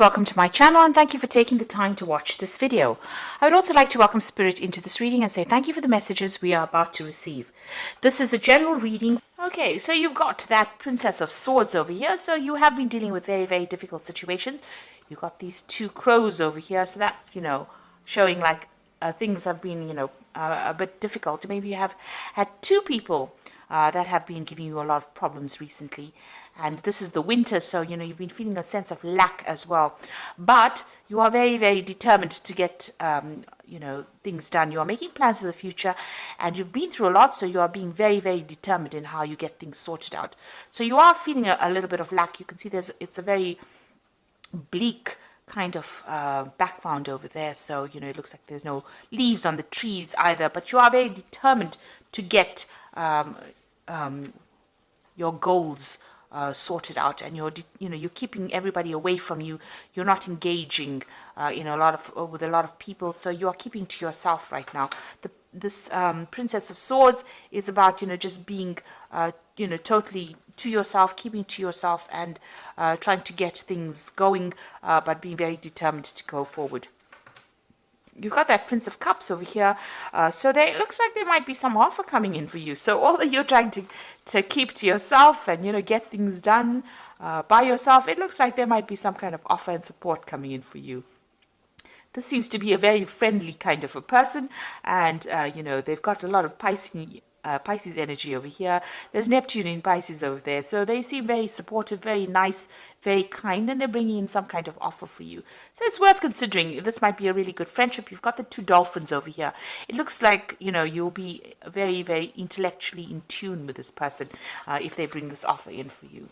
Welcome to my channel and thank you for taking the time to watch this video. I would also like to welcome Spirit into this reading and say thank you for the messages we are about to receive. This is a general reading. Okay, so you've got that Princess of Swords over here. So you have been dealing with very, very difficult situations. You've got these two crows over here. So that's, showing like things have been, a bit difficult. Maybe you have had two people that have been giving you a lot of problems recently. And this is the winter, so, you've been feeling a sense of lack as well. But you are very, very determined to get, things done. You are making plans for the future, and you've been through a lot, so you are being very, very determined in how you get things sorted out. So you are feeling a little bit of lack. You can see it's a very bleak kind of background over there. So, it looks like there's no leaves on the trees either, but you are very determined to get your goals sorted out, and you're keeping everybody away from you. You're not engaging with a lot of people, so you are keeping to yourself right now. This Princess of Swords is about just being totally to yourself, keeping to yourself, and trying to get things going, but being very determined to go forward. You've got that Prince of Cups over here, so it looks like there might be some offer coming in for you. So although you're trying to keep to yourself and get things done by yourself, it looks like there might be some kind of offer and support coming in for you. This seems to be a very friendly kind of a person, and they've got a lot of Pisces energy over here. There's Neptune in Pisces over there, so they seem very supportive, very nice, very kind, and they're bringing in some kind of offer for you. So it's worth considering. This might be a really good friendship. You've got the two dolphins over here. It looks like you'll be very, very intellectually in tune with this person if they bring this offer in for you.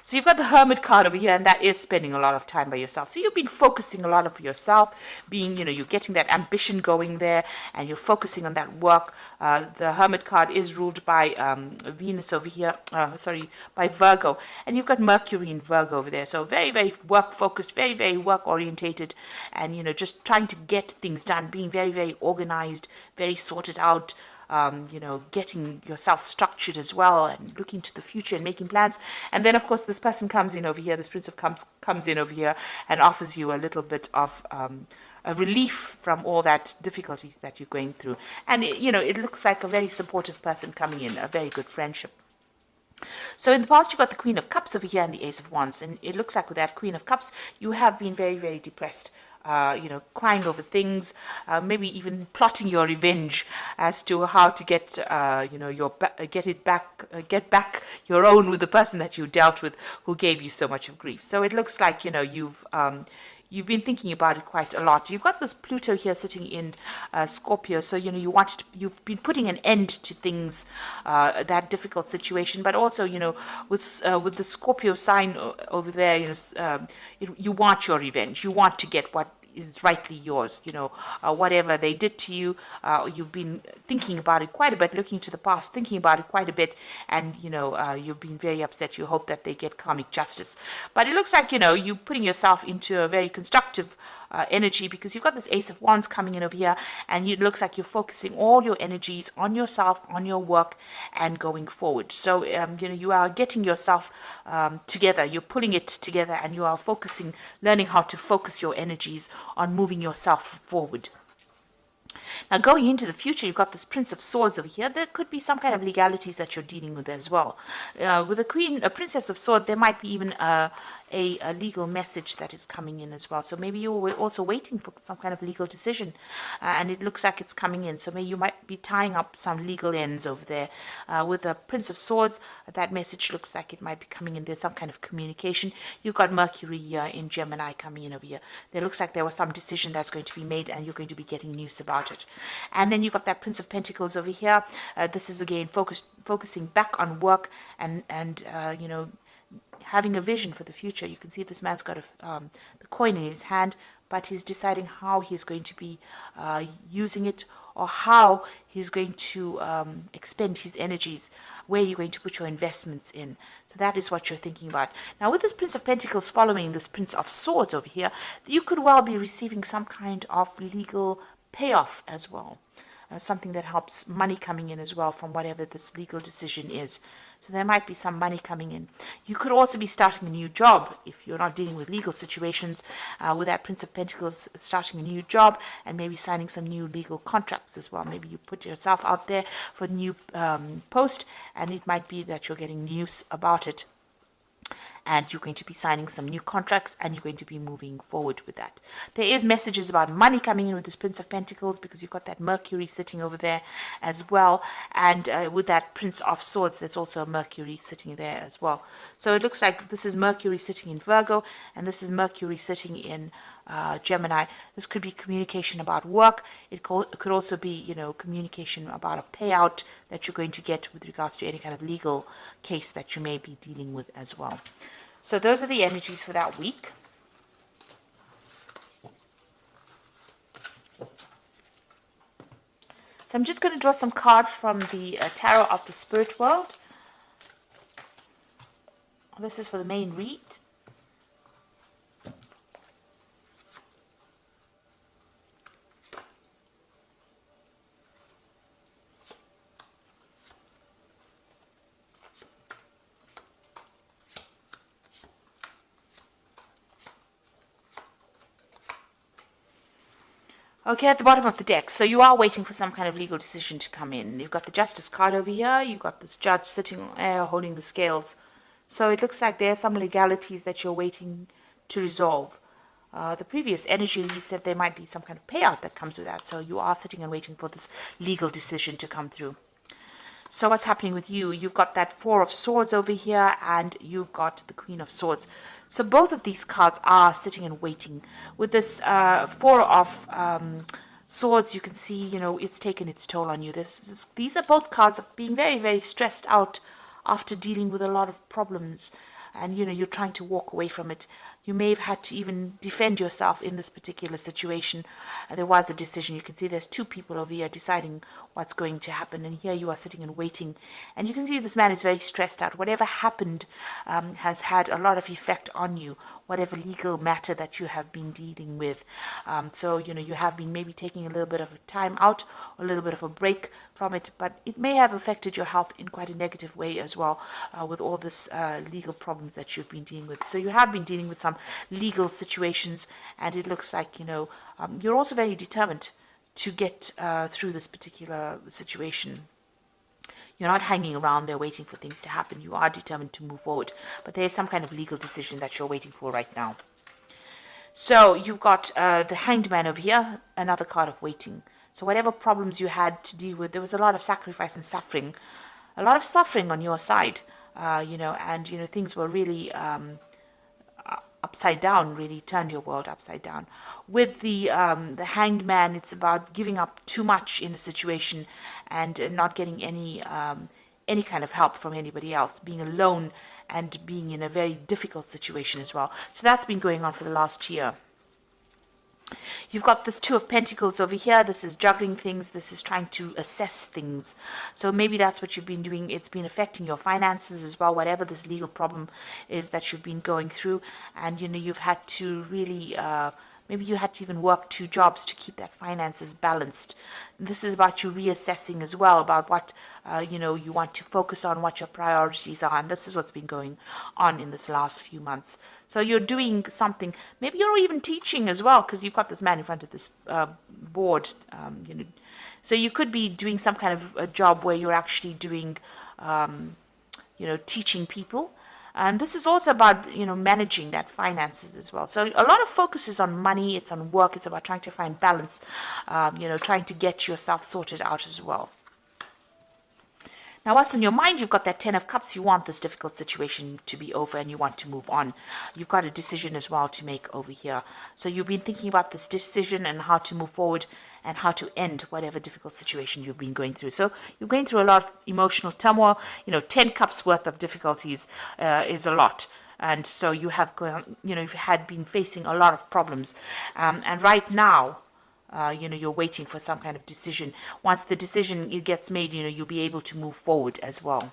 So you've got the Hermit card over here, and that is spending a lot of time by yourself. So you've been focusing a lot of yourself, being, you're getting that ambition going there, and you're focusing on that work. The Hermit card is ruled by Venus over here, by Virgo. And you've got Mercury in Virgo over there. So very, very work-focused, very, very work-orientated, and, just trying to get things done, being very, very organized, very sorted out, getting yourself structured as well, and looking to the future and making plans. And then, of course, this person comes in over here, this Prince of Cups comes in over here and offers you a little bit of a relief from all that difficulties that you're going through. And, it looks like a very supportive person coming in, a very good friendship. So in the past, you've got the Queen of Cups over here and the Ace of Wands. And it looks like with that Queen of Cups, you have been very, very depressed. Crying over things, maybe even plotting your revenge as to how to get, get back your own with the person that you dealt with who gave you so much of grief. So it looks like, you've been thinking about it quite a lot. You've got this Pluto here sitting in Scorpio, so you've been putting an end to things, that difficult situation. But also, with the Scorpio sign over there, you want your revenge. You want to get what is rightly yours. Whatever they did to you, you've been thinking about it quite a bit, looking to the past, thinking about it quite a bit, and you've been very upset. You hope that they get karmic justice, but it looks like you're putting yourself into a very constructive energy, because you've got this Ace of Wands coming in over here, and it looks like you're focusing all your energies on yourself, on your work, and going forward. So you are getting yourself together, you're pulling it together, and you are focusing, learning how to focus your energies on moving yourself forward. Now, going into the future, you've got this Prince of Swords over here. There could be some kind of legalities that you're dealing with as well. With a Princess of Swords, there might be even a legal message that is coming in as well. So maybe you're also waiting for some kind of legal decision, and it looks like it's coming in. So maybe you might be tying up some legal ends over there. With the Prince of Swords, that message looks like it might be coming in. There's some kind of communication. You've got Mercury in Gemini coming in over here. There looks like there was some decision that's going to be made, and you're going to be getting news about it. And then you've got that Prince of Pentacles over here. This is again focusing back on work and having a vision for the future. You can see this man's got the coin in his hand, but he's deciding how he's going to be using it, or how he's going to expend his energies, where you're going to put your investments in. So that is what you're thinking about. Now, with this Prince of Pentacles following this Prince of Swords over here, you could well be receiving some kind of legal payoff as well. Something that helps money coming in as well from whatever this legal decision is. So there might be some money coming in. You could also be starting a new job if you're not dealing with legal situations. With that Prince of Pentacles, starting a new job and maybe signing some new legal contracts as well. Maybe you put yourself out there for a new post, and it might be that you're getting news about it, and you're going to be signing some new contracts, and you're going to be moving forward with that. There is messages about money coming in with this Prince of Pentacles, because you've got that Mercury sitting over there as well, and with that Prince of Swords, there's also a Mercury sitting there as well. So it looks like this is Mercury sitting in Virgo, and this is Mercury sitting in Gemini. This could be communication about work. It could also be, communication about a payout that you're going to get with regards to any kind of legal case that you may be dealing with as well. So those are the energies for that week. So I'm just going to draw some cards from the Tarot of the Spirit World. This is for the main read. Okay, at the bottom of the deck, so you are waiting for some kind of legal decision to come in. You've got the Justice card over here. You've got this judge sitting there holding the scales. So it looks like there are some legalities that you're waiting to resolve. The previous energy said there might be some kind of payout that comes with that. So you are sitting and waiting for this legal decision to come through. So what's happening with you? You've got that Four of Swords over here, and you've got the Queen of Swords. So both of these cards are sitting and waiting. With this Four of Swords, you can see, it's taken its toll on you. These are both cards of being very, very stressed out after dealing with a lot of problems. And, you're trying to walk away from it. You may have had to even defend yourself in this particular situation. There was a decision. You can see there's two people over here deciding what's going to happen. And here you are sitting and waiting. And you can see this man is very stressed out. Whatever happened has had a lot of effect on you. Whatever legal matter that you have been dealing with. So, you have been maybe taking a little bit of a time out, or a little bit of a break from it, but it may have affected your health in quite a negative way as well, with all this legal problems that you've been dealing with. So you have been dealing with some legal situations, and it looks like, you're also very determined to get through this particular situation. You're not hanging around there waiting for things to happen. You are determined to move forward. But there is some kind of legal decision that you're waiting for right now. So you've got the Hanged Man over here, another card of waiting. So whatever problems you had to deal with, there was a lot of sacrifice and suffering. A lot of suffering on your side, and, things were really upside down, really turned your world upside down. With the Hanged Man, it's about giving up too much in a situation and not getting any kind of help from anybody else, being alone and being in a very difficult situation as well. So that's been going on for the last year. You've got this Two of Pentacles over here. This is juggling things. This is trying to assess things. So maybe that's what you've been doing. It's been affecting your finances as well, whatever this legal problem is that you've been going through. And, you've had to really, maybe you had to even work two jobs to keep that finances balanced. This is about you reassessing as well, about what, you want to focus on, what your priorities are. And this is what's been going on in this last few months. So you're doing something. Maybe you're even teaching as well, because you've got this man in front of this board. So you could be doing some kind of a job where you're actually doing, teaching people. And this is also about, managing that finances as well. So a lot of focus is on money. It's on work. It's about trying to find balance, trying to get yourself sorted out as well. Now, what's in your mind? You've got that Ten of Cups. You want this difficult situation to be over and you want to move on. You've got a decision as well to make over here. So you've been thinking about this decision and how to move forward and how to end whatever difficult situation you've been going through. So you're going through a lot of emotional turmoil. 10 cups worth of difficulties is a lot. And so you have you've had been facing a lot of problems. And right now, you're waiting for some kind of decision. Once the decision gets made, you'll be able to move forward as well.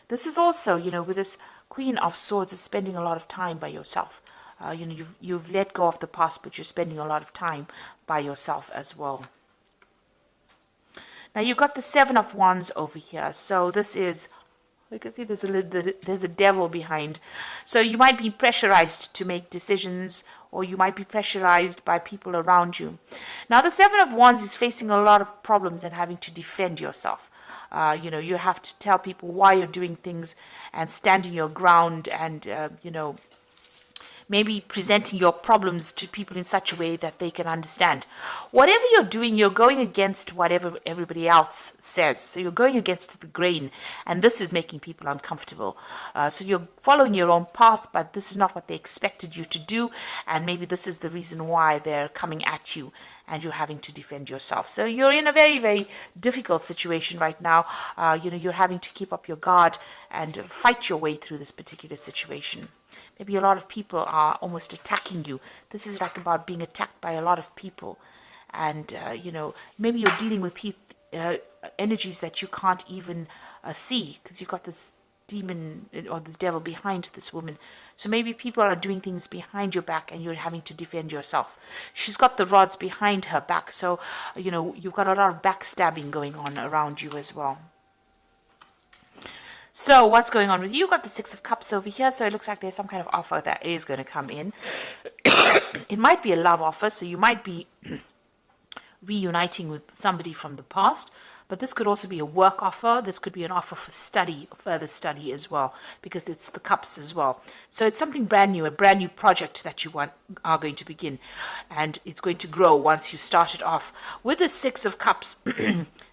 This is also, with this Queen of Swords, is spending a lot of time by yourself. You've let go of the past, but you're spending a lot of time by yourself as well. Now you've got the Seven of Wands over here. So this is, you can see there's a devil behind. So you might be pressurized to make decisions, or you might be pressurized by people around you. Now the Seven of Wands is facing a lot of problems and having to defend yourself. You have to tell people why you're doing things and standing your ground, and maybe presenting your problems to people in such a way that they can understand. Whatever you're doing, you're going against whatever everybody else says. So you're going against the grain, and this is making people uncomfortable. So you're following your own path, but this is not what they expected you to do, and maybe this is the reason why they're coming at you, and you're having to defend yourself. So you're in a very, very difficult situation right now. You're having to keep up your guard and fight your way through this particular situation. Maybe a lot of people are almost attacking you. This is like about being attacked by a lot of people. And, maybe you're dealing with energies that you can't even see, because you've got this demon or this devil behind this woman. So maybe people are doing things behind your back and you're having to defend yourself. She's got the rods behind her back. So, you've got a lot of backstabbing going on around you as well. So what's going on with you? You've got the Six of Cups over here. So it looks like there's some kind of offer that is going to come in. It might be a love offer. So you might be reuniting with somebody from the past. But this could also be a work offer. This could be an offer for study, further study as well, because it's the cups as well. So it's something brand new, a brand new project that you are going to begin. And it's going to grow once you start it off. With the Six of Cups,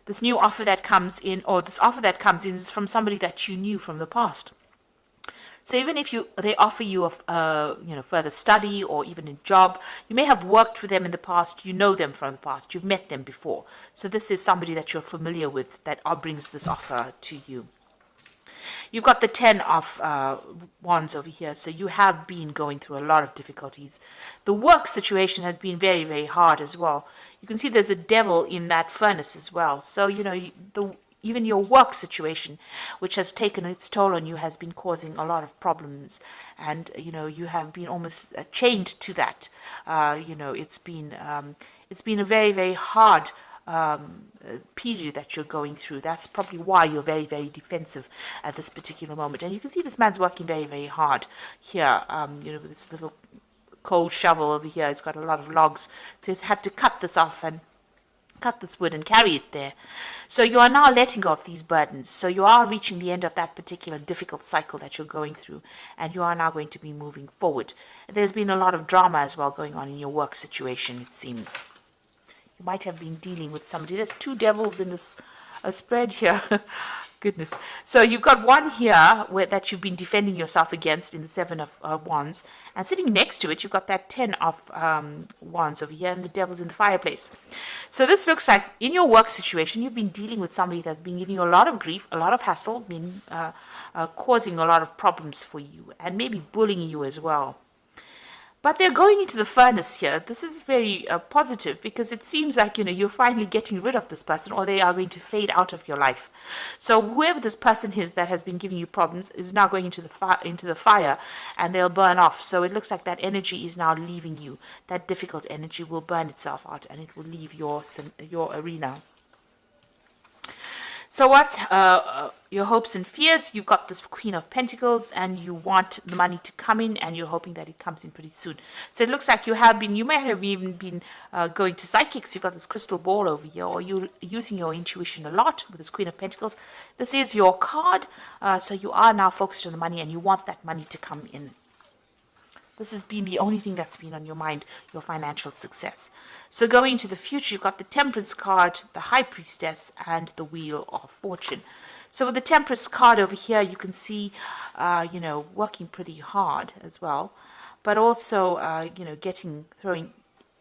this new offer that comes in, or this offer that comes in, is from somebody that you knew from the past. So even if they offer you a further study or even a job, you may have worked with them in the past, you know them from the past, you've met them before. So this is somebody that you're familiar with that brings this offer to you. You've got the Ten of Wands over here, so you have been going through a lot of difficulties. The work situation has been very, very hard as well. You can see there's a devil in that furnace as well. So, even your work situation, which has taken its toll on you, has been causing a lot of problems. And, you have been almost chained to that. It's been a very, very hard period that you're going through. That's probably why you're very, very defensive at this particular moment. And you can see this man's working very, very hard here. With this little cold shovel over here. It's got a lot of logs. So he's had to cut this off and cut this wood and carry it there. So you are now letting go of these burdens. So you are reaching the end of that particular difficult cycle that you're going through, and you are now going to be moving forward. There's been a lot of drama as well going on in your work situation, it seems. You might have been dealing with somebody. There's two devils in this spread here. Goodness. So you've got one here that you've been defending yourself against in the Seven of Wands. And sitting next to it, you've got that Ten of Wands over here, and the devil's in the fireplace. So this looks like in your work situation, you've been dealing with somebody that's been giving you a lot of grief, a lot of hassle, been causing a lot of problems for you, and maybe bullying you as well. But they're going into the furnace here. This is very positive, because it seems like, you're finally getting rid of this person, or they are going to fade out of your life. So whoever this person is that has been giving you problems is now going into the fire, and they'll burn off. So it looks like that energy is now leaving you. That difficult energy will burn itself out, and it will leave your arena. So what's your hopes and fears? You've got this Queen of Pentacles, and you want the money to come in, and you're hoping that it comes in pretty soon. So it looks like you may have even been going to psychics. You've got this crystal ball over here, or you're using your intuition a lot with this Queen of Pentacles. This is your card. So you are now focused on the money, and you want that money to come in. This has been the only thing that's been on your mind, your financial success. So going into the future, you've got the Temperance card, the High Priestess, and the Wheel of Fortune. So with the Temperance card over here, you can see, working pretty hard as well, but also,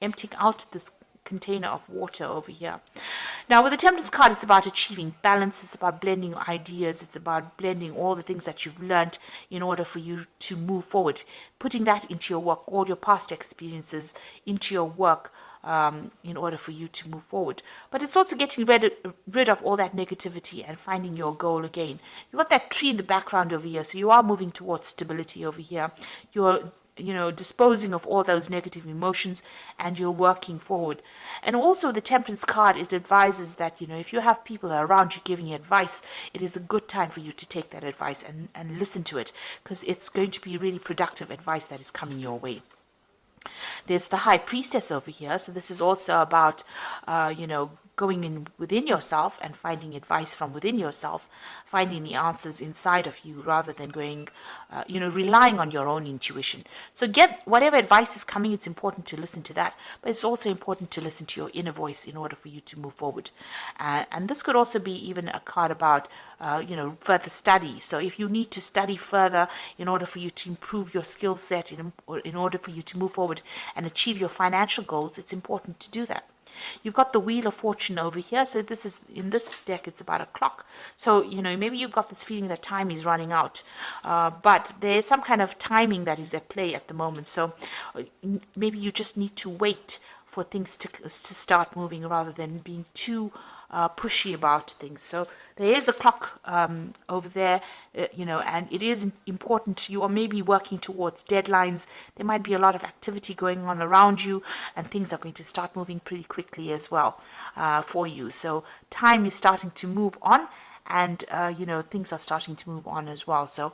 emptying out this container of water over here. Now with the Temperance card, it's about achieving balance. It's about blending ideas. It's about blending all the things that you've learned in order for you to move forward, putting that into your work, all your past experiences into your work, in order for you to move forward. But it's also getting rid of all that negativity and finding your goal again. You've got that tree in the background over here, so you are moving towards stability over here. You're disposing of all those negative emotions, and you're working forward. And also the Temperance card, it advises that, if you have people around you giving you advice, it is a good time for you to take that advice and listen to it, because it's going to be really productive advice that is coming your way. There's the High Priestess over here. So this is also about, going in within yourself and finding advice from within yourself, finding the answers inside of you rather than going, relying on your own intuition. So get whatever advice is coming, it's important to listen to that, but it's also important to listen to your inner voice in order for you to move forward. And this could also be even a card about, further study. So if you need to study further in order for you to improve your skill set, in order for you to move forward and achieve your financial goals, it's important to do that. You've got the Wheel of Fortune over here. So this is, in this deck, it's about a clock. So, maybe you've got this feeling that time is running out. But there's some kind of timing that is at play at the moment. So maybe you just need to wait for things to start moving rather than being too pushy about things. So there is a clock over there, and it is important. You are maybe working towards deadlines. There might be a lot of activity going on around you, and things are going to start moving pretty quickly as well for you. So time is starting to move on, and things are starting to move on as well. So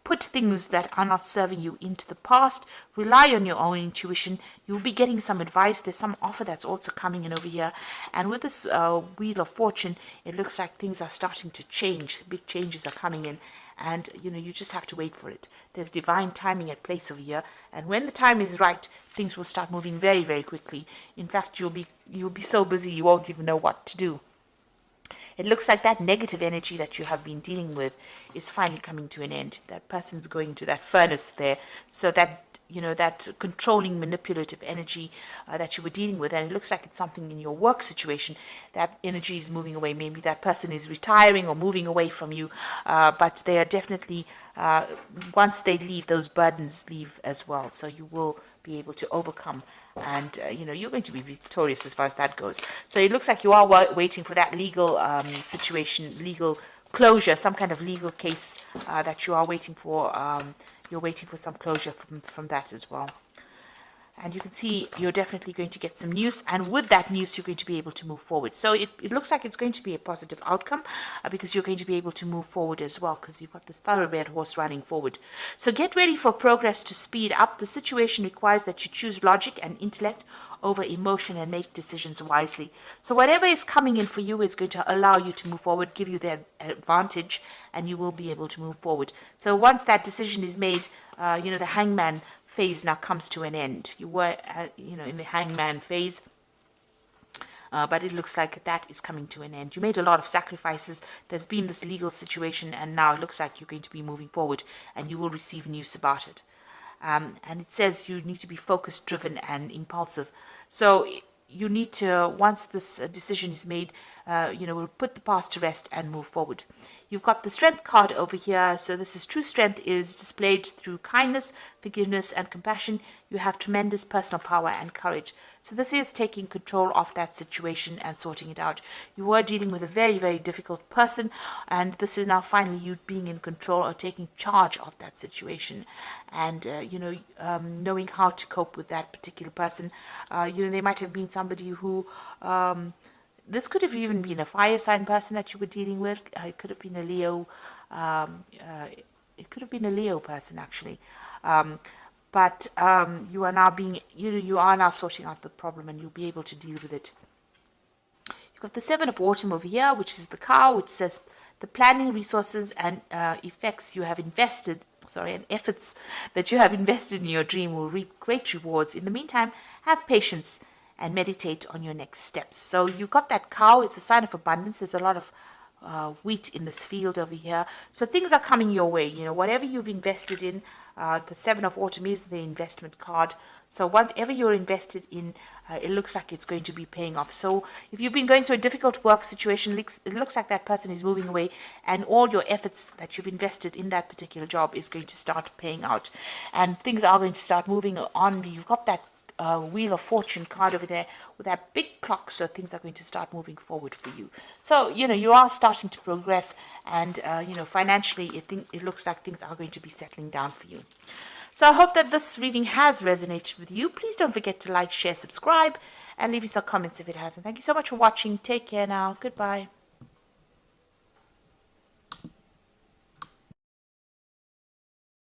put things that are not serving you into the past. Rely on your own intuition. You'll be getting some advice. There's some offer that's also coming in over here. And with this Wheel of Fortune, it looks like things are starting to change. Big changes are coming in. And, you just have to wait for it. There's divine timing at place over here. And when the time is right, things will start moving very, very quickly. In fact, you'll be so busy you won't even know what to do. It looks like that negative energy that you have been dealing with is finally coming to an end. That person's going to that furnace there. So that, that controlling, manipulative energy that you were dealing with, and it looks like it's something in your work situation, that energy is moving away. Maybe that person is retiring or moving away from you, but they are definitely, once they leave, those burdens leave as well. So you will be able to overcome, and you're going to be victorious as far as that goes. So it looks like you are waiting for that legal situation, legal closure, some kind of legal case that you are waiting for. You're waiting for some closure from that as well. And you can see you're definitely going to get some news, and with that news you're going to be able to move forward. So it looks like it's going to be a positive outcome because you're going to be able to move forward as well, because you've got this thoroughbred horse running forward. So get ready for progress to speed up. The situation requires that you choose logic and intellect over emotion and make decisions wisely. So whatever is coming in for you is going to allow you to move forward, give you that advantage, and you will be able to move forward. So once that decision is made, the hangman phase now comes to an end. You were, in the hangman phase, but it looks like that is coming to an end. You made a lot of sacrifices. There's been this legal situation, and now it looks like you're going to be moving forward, and you will receive news about it. And it says you need to be focused, driven, and impulsive. So you need to, once this decision is made, we'll put the past to rest and move forward. You've got the Strength card over here. So this is true strength is displayed through kindness, forgiveness, and compassion. You have tremendous personal power and courage. So this is taking control of that situation and sorting it out. You were dealing with a very, very difficult person, and this is now finally you being in control or taking charge of that situation, and knowing how to cope with that particular person. They might have been somebody who this could have even been a fire sign person that you were dealing with. It could have been a Leo. It could have been a Leo person actually. But you are now you are now sorting out the problem, and you'll be able to deal with it. You've got the Seven of Autumn over here, which is the cow, which says the planning, resources, and effects you have invested. And efforts that you have invested in your dream will reap great rewards. In the meantime, have patience and meditate on your next steps. So you got that cow. It's a sign of abundance. There's a lot of wheat in this field over here. So things are coming your way. Whatever you've invested in, the Seven of Autumn is the investment card. So whatever you're invested in, it looks like it's going to be paying off. So if you've been going through a difficult work situation, it looks like that person is moving away, and all your efforts that you've invested in that particular job is going to start paying out, and things are going to start moving on. You've got that Wheel of Fortune card over there with that big clock, so things are going to start moving forward for you. So you are starting to progress, and financially it looks like things are going to be settling down for you. So I hope that this reading has resonated with you. Please don't forget to like, share, subscribe, and leave us some comments if it hasn't. Thank you so much for watching. Take care now. Goodbye.